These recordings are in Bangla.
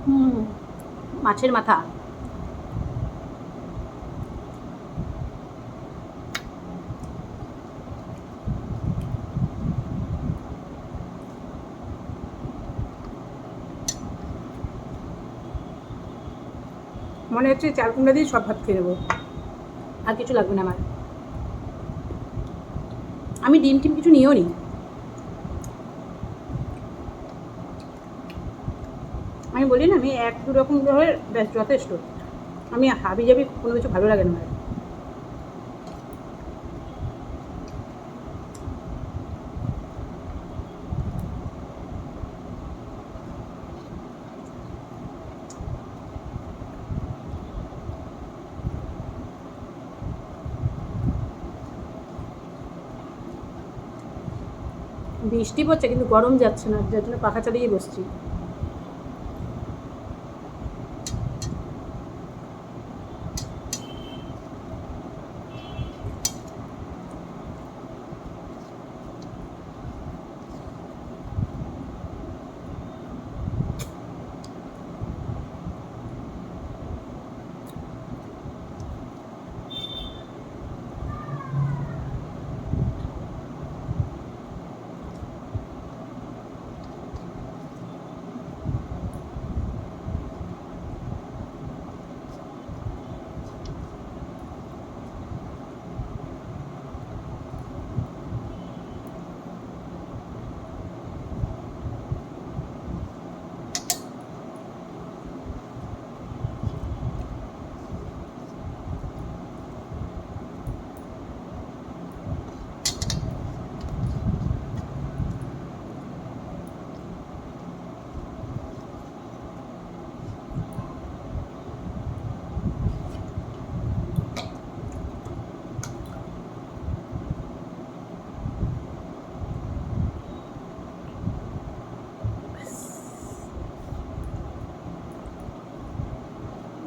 হুম, মাছের মাথা। মনে হচ্ছে চাল কুমড়া দিয়ে সব ভাত খেয়ে নেবো, আর কিছু লাগবে না আমার। আমি ডিম টিম কিছু নিয়েও নিই। আমি বলি না, আমি এক দু রকম ধরে ব্যাস যথেষ্ট। আমি হাবি জাবি কোনো কিছু ভালো লাগে না আমার। বৃষ্টি পড়ছে কিন্তু গরম যাচ্ছে না, যার জন্য পাখা চালিয়ে বসছি।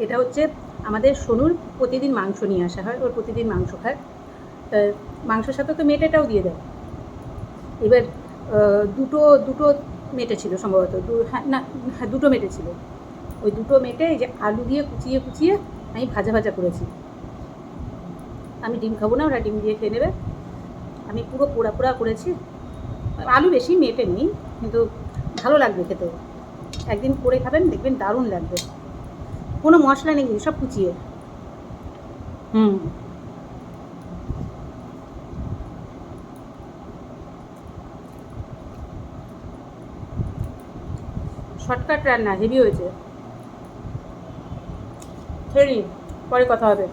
এটা হচ্ছে আমাদের সোনুর প্রতিদিন মাংস নিয়ে আসা হয়, ওর প্রতিদিন মাংস খায়। মাংসের সাথে তো মেটেটাও দিয়ে দেয়। এবার দুটো দুটো মেটে ছিল সম্ভবত, হ্যাঁ না, হ্যাঁ দুটো মেটে ছিল। ওই দুটো মেটে এই যে আলু দিয়ে কুচিয়ে কুচিয়ে আমি ভাজা ভাজা করেছি। আমি ডিম খাবো না, ওরা ডিম দিয়ে খেয়ে নেবে। আমি পুরো পোড়া পোড়া করেছি। আলু বেশি মেটে নেই, কিন্তু ভালো লাগবে খেতে। একদিন করে খাবেন, দেখবেন দারুণ লাগবে। কোনো মশলা নেই, সব কুচিয়ে। হুম, শর্টকাট রান্না, হেভি হয়েছে। সরি, পরে কথা হবে।